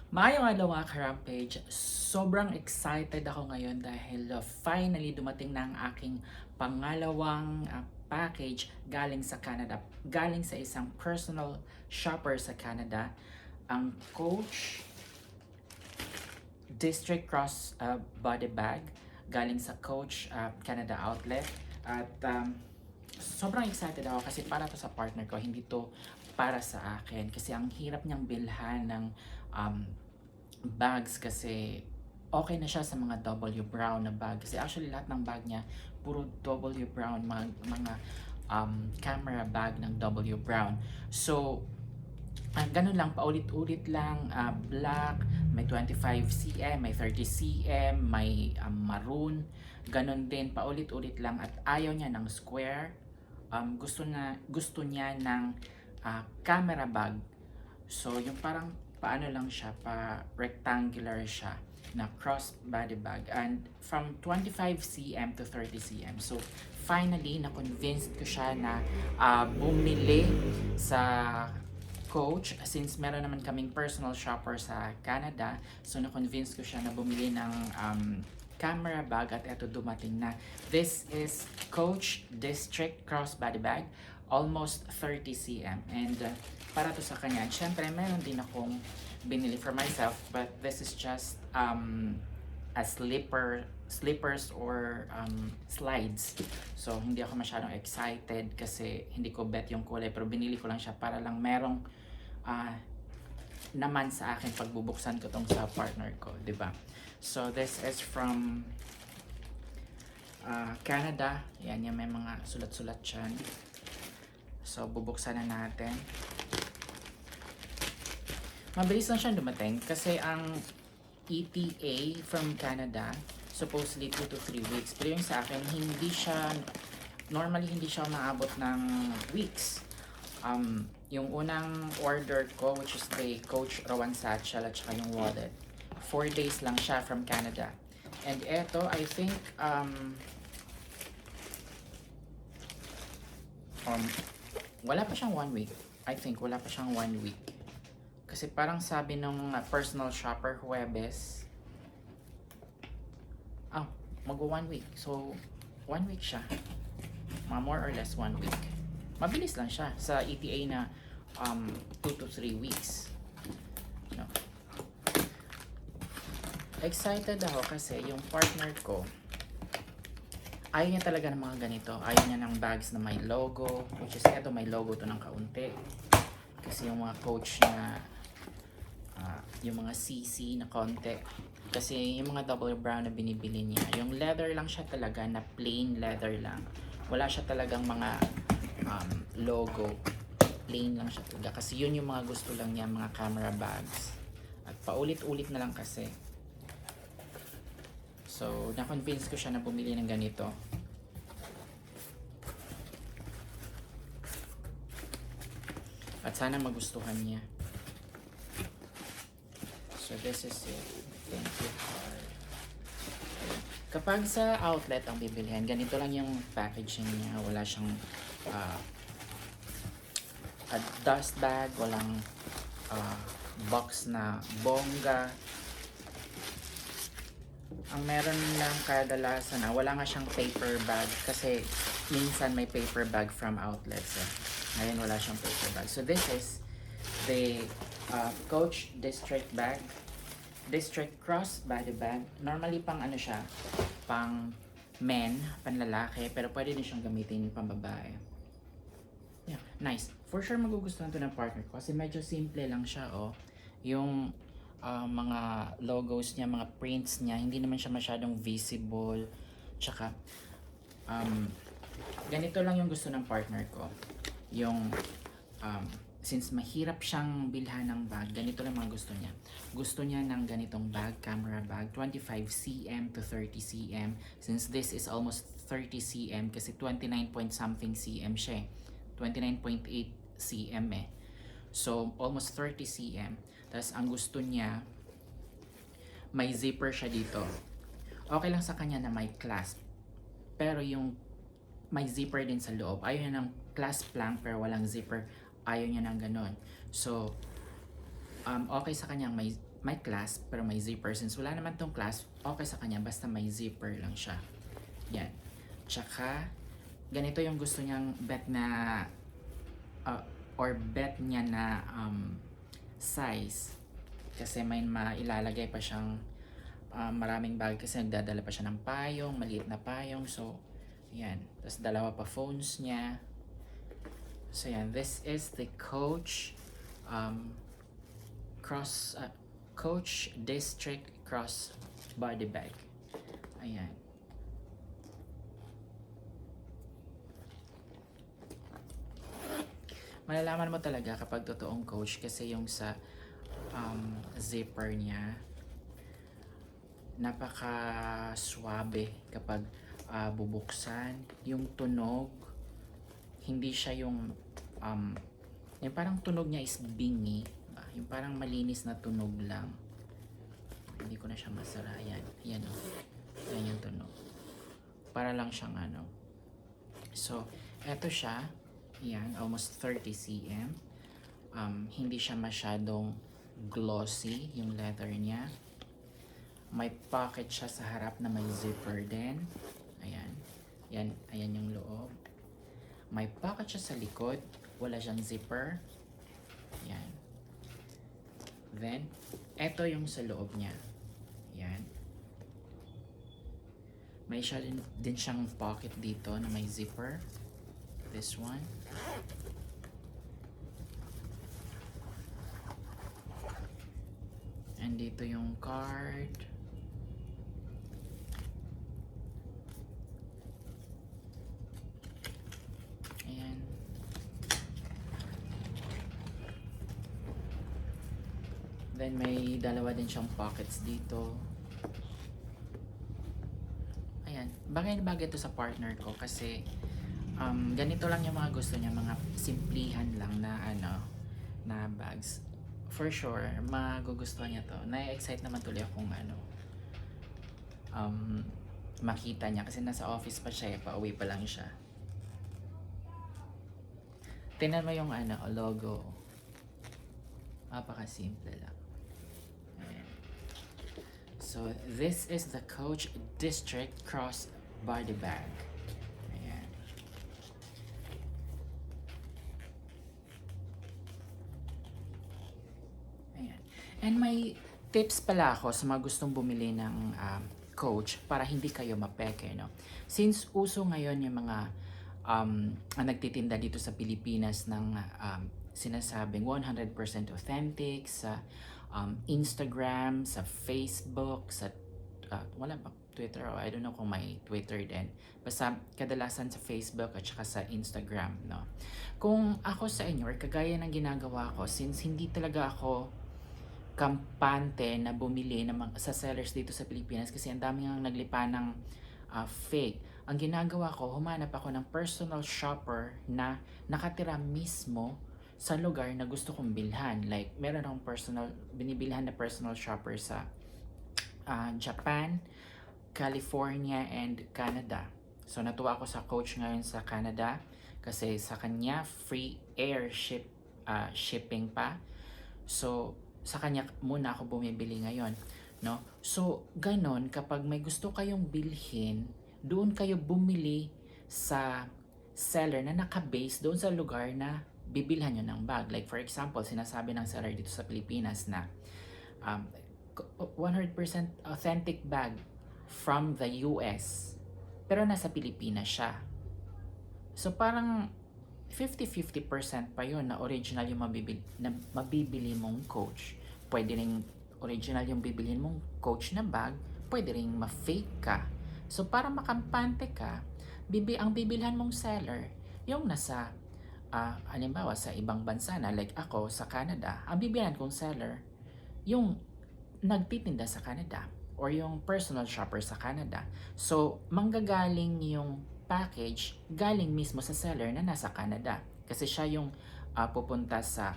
Maayong adlaw mga ka-Rampage. Sobrang excited ako ngayon dahil finally dumating na ang aking pangalawang package galing sa Canada. Galing sa isang personal shopper sa Canada, ang Coach District Cross Body Bag galing sa Coach Canada Outlet. At sobrang excited ako kasi para to sa partner ko, hindi to para sa akin. Kasi ang hirap niyang bilhan ng bags kasi okay na siya sa mga W brown na bag. Kasi actually lahat ng bag niya puro W brown, mga camera bag ng W brown. So, ganun lang, paulit-ulit lang, black, may 25 cm, may 30 cm, may maroon, ganun din, paulit-ulit lang at ayaw niya ng square. Gusto niya ng camera bag. So, yung parang paano lang siya, pa rectangular siya na cross body bag and from 25 cm to 30 cm. So, finally, na-convinced ko siya na bumili sa Coach since meron naman kaming personal shopper sa Canada. So, na-convince ko siya na bumili ng camera bag at eto dumating na. This is Coach District Crossbody Bag, almost 30 cm. And para to sa kanya, syempre meron din akong binili for myself, but this is just a slippers or slides. So hindi ako masyadong excited kasi hindi ko bet yung kulay, pero binili ko lang siya para lang merong naman sa akin pagbubuksan ko tong sa partner ko, 'di ba? So this is from Canada. Yan, yung may mga sulat-sulat dyan. So bubuksan na natin. Mabilis lang siyang dumating kasi ang ETA from Canada supposedly 2 to 3 weeks. Pero yung sa akin, normally hindi siya maabot ng weeks. Yung unang order ko, which is the Coach Rowan Satchel at saka yung wallet, 4 days lang siya from Canada. And eto, I think, wala pa siyang 1 week. I think, wala pa siyang 1 week. Kasi parang sabi nung personal shopper, Huwebes, mag-1 week. So, 1 week siya. More or less 1 week. Mabilis lang siya sa ETA na 2 to 3 weeks. No. Excited ako kasi yung partner ko, ayaw niya talaga ng mga ganito. Ayaw niya ng bags na may logo, which is eto, may logo to ng kaunti. Kasi yung mga Coach na yung mga CC na konti. Kasi yung mga double brown na binibili niya, yung leather lang siya talaga, na plain leather lang. Wala siya talagang mga logo. Plain lang siya talaga. Kasi yun yung mga gusto lang niya, mga camera bags. At paulit-ulit na lang kasi. So, na-convince ko siya na bumili ng ganito. At sana magustuhan niya. So, this is it. Thank you. Kapag sa outlet ang bibilihan, ganito lang yung packaging niya. Wala siyang a dust bag, walang box na bongga. Ang meron lang kadalasan wala nga siyang paper bag kasi minsan may paper bag from outlets. Ngayon wala siyang paper bag. So this is the Coach District Bag. District Cross Body Bag. Normally pang siya, pang men, panlalaki, pero pwede din siyang gamitin pang babae. Yeah, nice. For sure magugustuhan to ng partner ko kasi medyo simple lang siya, Yung mga logos niya, mga prints niya, hindi naman siya masyadong visible. Tsaka ganito lang yung gusto ng partner ko. Yung since mahirap siyang bilhan ng bag, ganito lang mga gusto niya. Gusto niya ng ganitong bag, camera bag, 25 cm to 30 cm. Since this is almost 30 cm kasi 29 point something cm siya. 29.8 cm eh. So, almost 30 cm. Tapos, ang gusto niya, may zipper siya dito. Okay lang sa kanya na may clasp. Pero yung may zipper din sa loob. Ayaw niya ng clasp lang pero walang zipper. Ayaw niya ng ganon. So, okay sa kanya may may clasp pero may zipper. Since wala naman tong clasp, okay sa kanya basta may zipper lang siya. Yan. Tsaka, ganito yung gusto niyang bet na or bet niya na size. Kasi may mailalagay pa siyang maraming bag kasi nagdadala pa siya ng payong, maliit na payong. So, yan. Tapos dalawa pa phones niya. So, yan. This is the Coach Coach District Cross Body Bag. Ayan. Malalaman mo talaga kapag totoong Coach kasi yung sa zipper niya napaka swabe kapag bubuksan. Yung tunog hindi siya yung parang tunog niya is bingi. Yung parang malinis na tunog lang. Hindi ko na siya masara. Yan. Yan o. Yan yung tunog. Para lang siyang ano. So, eto siya. Yan. Almost 30 cm. Hindi siya masyadong glossy yung leather niya. May pocket siya sa harap na may zipper din. Ayan. Yan. Ayan yung loob. May pocket siya sa likod. Wala siyang zipper. Yan. Then, eto yung sa loob niya. Yan. May siya din siyang pocket dito na may zipper. This one. And dito yung card. Ayan. Then may dalawa din siyang pockets dito. Ayan. Bagay na bagay ito sa partner ko kasi ganito lang yung mga gusto niya, mga simplihan lang na na bags. For sure, magugustuhan niya to. Na-excite naman tuloy akong makita niya kasi nasa office pa siya, pa-uwi pa lang siya. Tingnan mo yung logo. Napaka-simple lang. Ayan. So, this is the Coach District Cross Body Bag. Ayan. Ayan. And may tips pala ako sa mga gustong bumili ng Coach para hindi kayo mapeke, no? Since uso ngayon yung mga nagtitinda dito sa Pilipinas ng sinasabing 100% authentic sa Instagram, sa Facebook, sa wala ba Twitter, o I don't know kung may Twitter din. Basta kadalasan sa Facebook at saka sa Instagram, no. Kung ako sa inyo or kagaya ng ginagawa ko, since hindi talaga ako kampante na bumili sa sellers dito sa Pilipinas kasi ang dami nga naglipa ng fake. Ang ginagawa ko, humanap ako ng personal shopper na nakatira mismo sa lugar na gusto kong bilhan. Like, meron akong binibilhan na personal shopper sa Japan, California, and Canada. So, natuwa ako sa Coach ngayon sa Canada kasi sa kanya, free air shipping pa. So, sa kanya muna ako bumibili ngayon, no? So, ganon, kapag may gusto kayong bilhin, doon kayo bumili sa seller na naka-base doon sa lugar na bibilhan nyo ng bag. Like for example, sinasabi ng seller dito sa Pilipinas na 100% authentic bag from the US, pero nasa Pilipinas siya. So parang 50-50% pa yun na original yung mabibili mong Coach. Pwede rin original yung bibilhin mong Coach na bag, pwede rin ma-fake ka. So para makampante ka, ang bibilhan mong seller, yung nasa halimbawa sa ibang bansa na like ako sa Canada, ang bibilhan kong seller, yung nagtitinda sa Canada or yung personal shopper sa Canada. So manggagaling yung package galing mismo sa seller na nasa Canada. Kasi siya yung pupunta sa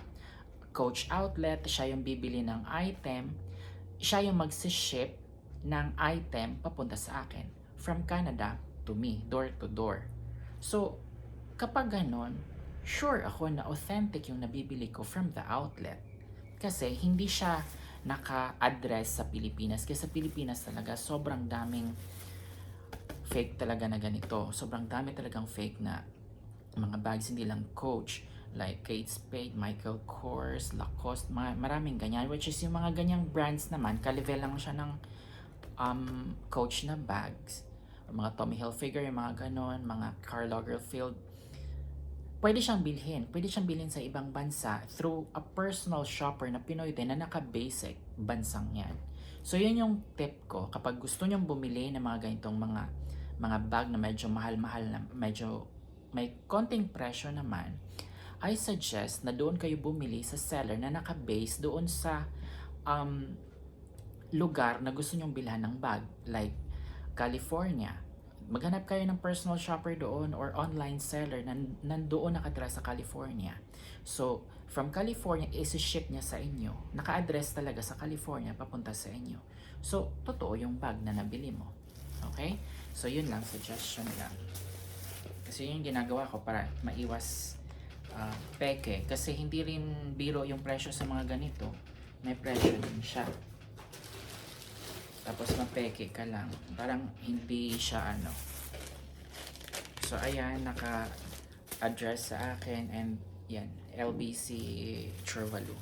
Coach outlet, siya yung bibili ng item, siya yung magsiship ng item papunta sa akin from Canada to me, door to door. So, kapag ganon, sure ako na authentic yung nabibili ko from the outlet. Kasi hindi siya naka-address sa Pilipinas. Kasi sa Pilipinas talaga, sobrang daming fake talaga na ganito. Sobrang dami talagang fake na mga bags, hindi lang Coach, like Kate Spade, Michael Kors, Lacoste, maraming ganyan. Which is yung mga ganyang brands naman, ka-level lang siya ng Coach na bags. Or mga Tommy Hilfiger, yung mga ganon, mga Karl Lagerfeld. Pwede siyang bilhin sa ibang bansa through a personal shopper na Pinoy din na naka-basic bansang yan. So yun yung tip ko kapag gusto nyong bumili ng mga ganitong mga bag na medyo mahal-mahal na medyo may konting presyo naman, I suggest na doon kayo bumili sa seller na naka-base doon sa lugar na gusto nyong bilhan ng bag, like California. Maghanap kayo ng personal shopper doon or online seller na nandoon nakatira sa California. So, from California, isi-ship niya sa inyo. Naka-address talaga sa California, papunta sa inyo. So, totoo yung bag na nabili mo. Okay? So, yun lang, suggestion lang. Kasi yun yung ginagawa ko para maiwas peke. Kasi hindi rin biro yung presyo sa mga ganito. May presyo din siya. Tapos mapeke ka lang. Parang hindi siya ano. So, ayan, naka-address sa akin and yan, LBC True-Value.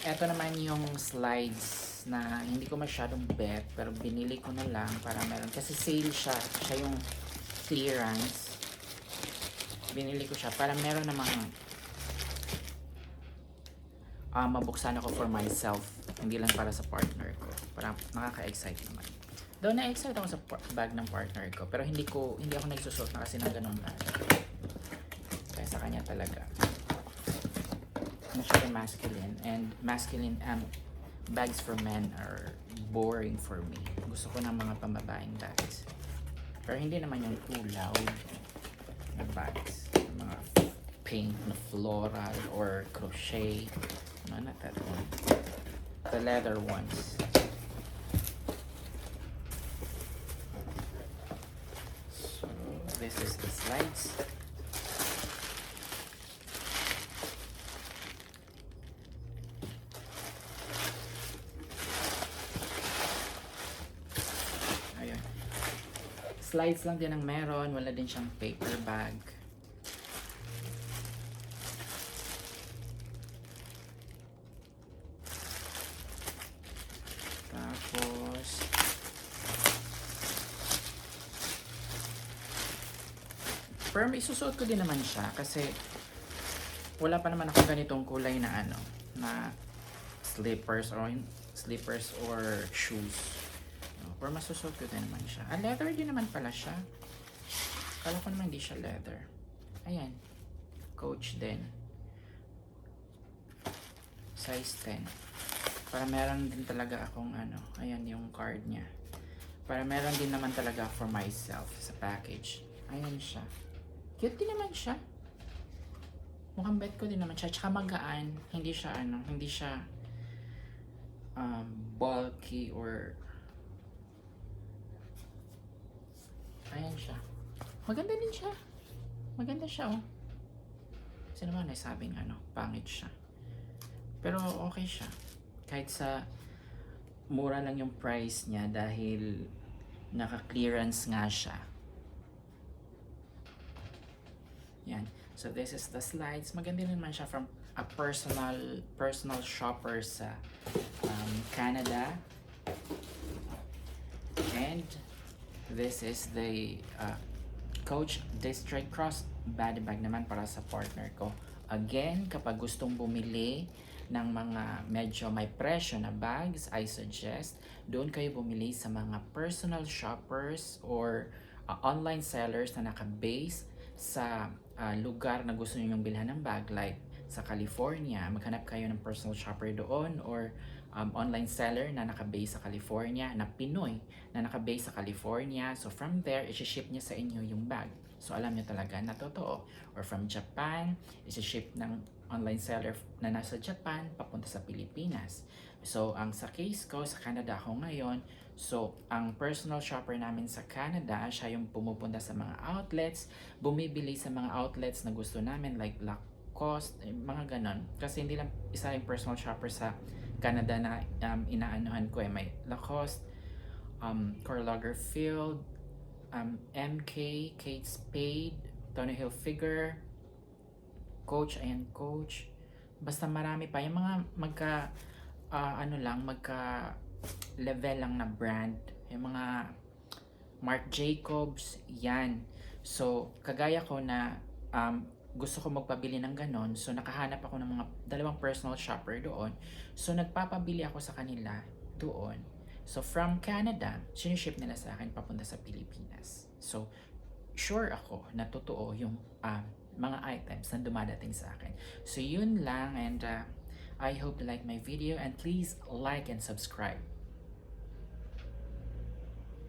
Ito naman yung slides na hindi ko masyadong bet pero binili ko na lang para meron. Kasi sale siya. Siya yung clearance. Binili ko siya para meron namang mabuksan ako for myself. Hindi lang para sa partner ko. Para nakaka-excite naman. Though na-excite ako sa bag ng partner ko. Pero hindi ako nagsusot na kasi ng ganun bag. Kaya sa kanya talaga. Masyadong masculine. And masculine bags for men are boring for me. Gusto ko ng mga pambabaeng bags. Pero hindi naman yung too loud na bags. Yung mga pink na floral or crochet. No, not that one. The leather ones. So, this is the slides. Slides lang din ang meron, wala din siyang paper bag. Tapos pero isusuot ko din naman siya kasi wala pa naman ako ganitong kulay na ano, na slippers or shoes. Or masusuot ko din naman siya. Leather din naman pala siya. Kala ko naman hindi siya leather. Ayan. Coach din. Size 10. Para meron din talaga akong ano. Ayan yung card niya. Para meron din naman talaga for myself sa package. Ayan siya. Cute din naman siya. Mukhang bet ko din naman siya. Tsaka magaan. Hindi siya ano. Hindi siya bulky or ayan siya. Maganda din siya. Maganda siya, oh. Kasi naman ay sabing ano, pangit siya. Pero okay siya. Kahit sa mura lang yung price niya dahil naka-clearance nga siya. Yan. So this is the slides. Maganda naman siya from a personal shopper sa Canada. And this is the Coach District Cross body bag naman para sa partner ko. Again, kapag gustong bumili ng mga medyo may presyo na bags, I suggest doon kayo bumili sa mga personal shoppers or online sellers na naka-base sa lugar na gusto niyo yung bilhan ng bag, like sa California. Maghanap kayo ng personal shopper doon or online seller na naka-base sa California, na Pinoy na naka-base sa California. So from there, i-ship niya sa inyo yung bag. So alam niyo talaga na totoo. Or from Japan, i-ship ng online seller na nasa Japan papunta sa Pilipinas. So, ang sa case ko, sa Canada ako ngayon. So, ang personal shopper namin sa Canada, siya yung pumupunta sa mga outlets, bumibili sa mga outlets na gusto namin like Lacoste, mga ganon. Kasi hindi lang isa yung personal shopper sa Canada na inaanuhan ko may Lacoste, Karl Lagerfeld, MK, Kate Spade, Tommy Hilfiger, Coach, ayan Coach. Basta marami pa. Yung mga magka level lang na brand. Yung mga Marc Jacobs, yan. So, kagaya ko na gusto ko magpabili ng ganon. So, nakahanap ako ng mga dalawang personal shopper doon. So, nagpapabili ako sa kanila doon. So, from Canada, siniship nila sa akin papunta sa Pilipinas. So, sure ako na totoo yung mga items na dumadating sa akin. So, yun lang and I hope you like my video and please like and subscribe.